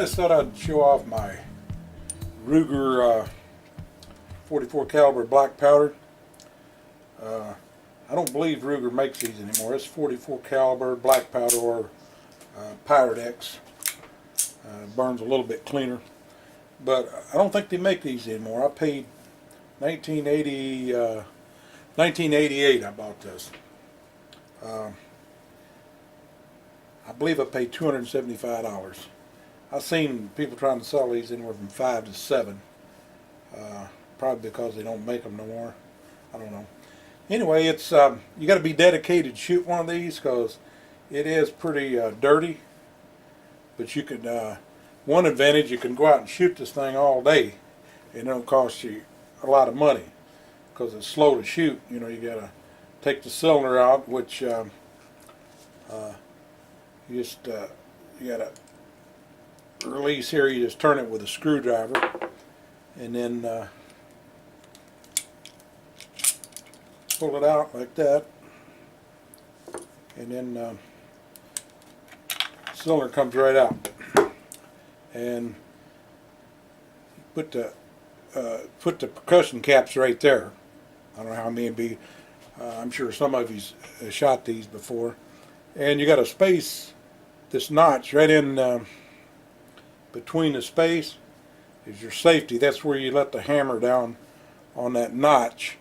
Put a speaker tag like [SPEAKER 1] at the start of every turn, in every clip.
[SPEAKER 1] just thought I'd show off my Ruger 44 caliber black powder. I don't believe Ruger makes these anymore. It's 44 caliber black powder or Pyrex. Burns a little bit cleaner, but I don't think they make these anymore. I paid 1988 I bought this. I believe I paid $275. I've seen people trying to sell these anywhere from 5 to 7. Probably because they don't make them no more. I don't know. Anyway, it's you got to be dedicated to shoot one of these because it is pretty dirty. But you can one advantage, you can go out and shoot this thing all day, and it don't cost you a lot of money because it's slow to shoot. You know, you got to take the cylinder out, which you got to release here. You just turn it with a screwdriver, and then pull it out like that, and then cylinder comes right out, and put the percussion caps right there. I don't know how many I'm sure some of you shot these before, and you got to space this notch right in between the space is your safety. That's where you let the hammer down on that notch,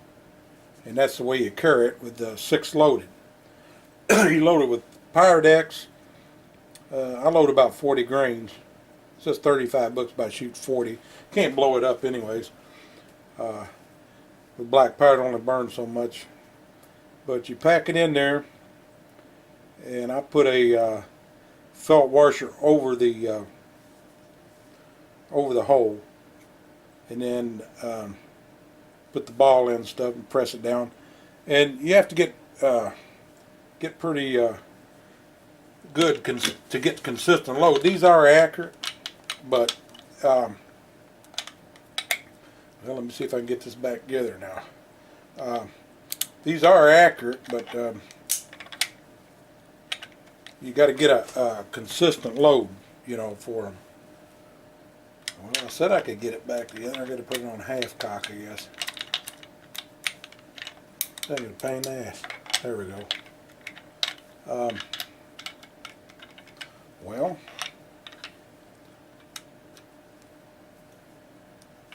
[SPEAKER 1] and that's the way you carry it with the 6 loaded. You load it with Pyrex. I load about 40 grains. It says 35 bucks, but I shoot 40. Can't blow it up anyways. The black powder only burns so much. But you pack it in there, and I put a felt washer over the hole, and then put the ball in and stuff and press it down. And you have to get pretty good to get consistent load. These are accurate, but well, let me see if I can get this back together now. These are accurate, but you got to get a consistent load, you know, for them. Well, I said I could get it back together. I got to put it on half cock, I guess. That's a pain in the ass. There we go. Well,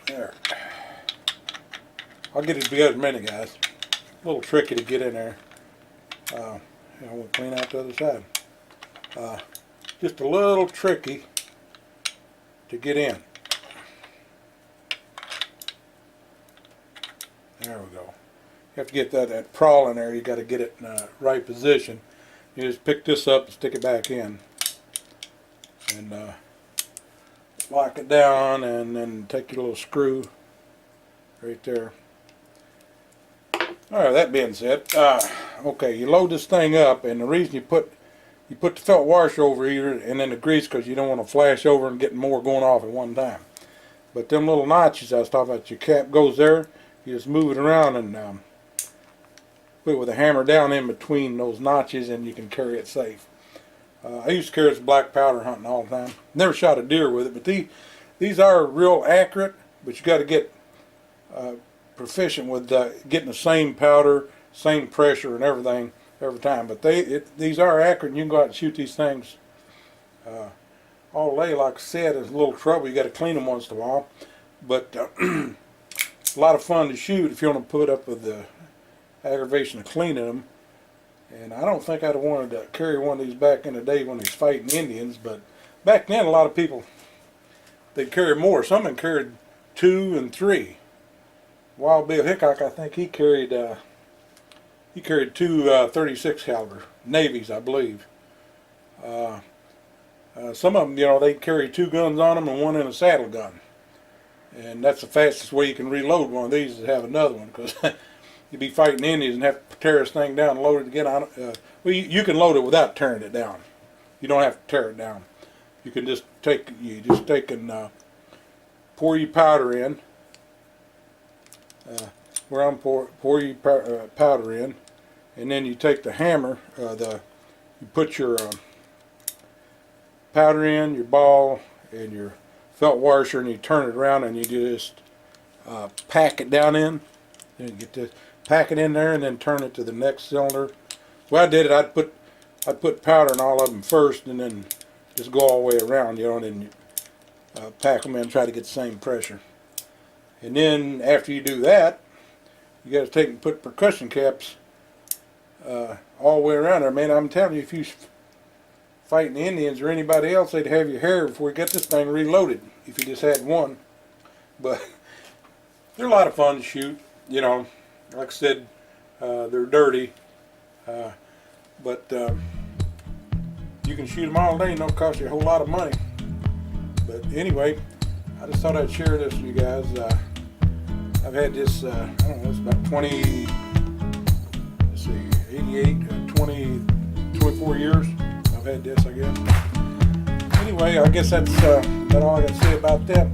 [SPEAKER 1] there. I'll get it together in a minute, guys. A little tricky to get in there. We'll clean out the other side. Just a little tricky to get in. There we go. You have to get that prawl in there. You got to get it in the right position. You just pick this up and stick it back in, and lock it down, and then take your little screw right there. All right. That being said, okay, you load this thing up, and the reason you put the felt washer over here and then the grease because you don't want to flash over and get more going off at one time. But them little notches I was talking about, your cap goes there. You just move it around and put it with a hammer down in between those notches, and you can carry it safe. I used to carry this black powder hunting all the time. Never shot a deer with it, but these are real accurate. But you got to get proficient with getting the same powder, same pressure, and everything every time. But these are accurate, and you can go out and shoot these things all day. Like I said, there's a little trouble. You got to clean them once in a while, but a lot of fun to shoot if you want to put up with the aggravation of cleaning them. And I don't think I'd have wanted to carry one of these back in the day when he's fighting Indians, but back then a lot of people, they'd carry more. Some of them carried 2 and 3. Wild Bill Hickok, I think he carried 2 36 caliber Navies, I believe. Some of them, you know, they carry 2 guns on them and 1 in a saddle gun. And that's the fastest way you can reload one of these is have another one, because you'd be fighting Indians and have to tear this thing down and load it again. Well, you can load it without tearing it down. You don't have to tear it down. You can just take and pour your powder in. Where I'm pour your powder in, and then you take the hammer. You put your powder in, your ball, and your felt washer, and you turn it around and you just pack it down in. You get to pack it in there and then turn it to the next cylinder. Well, I did it. I'd put powder in all of them first, and then just go all the way around, you know, and then pack them in and try to get the same pressure. And then after you do that, you got to take and put percussion caps all the way around there. Man, I'm telling you, if you fighting the Indians or anybody else, they'd have your hair before you get this thing reloaded if you just had one. But they're a lot of fun to shoot, you know. Like I said, they're dirty, but you can shoot them all day and don't cost you a whole lot of money. But anyway, I just thought I'd share this with you guys. I've had this, I don't know, it's about 20, let's see, 88, 24 years I've had this, I guess. Anyway, I guess that's all I got to say about that.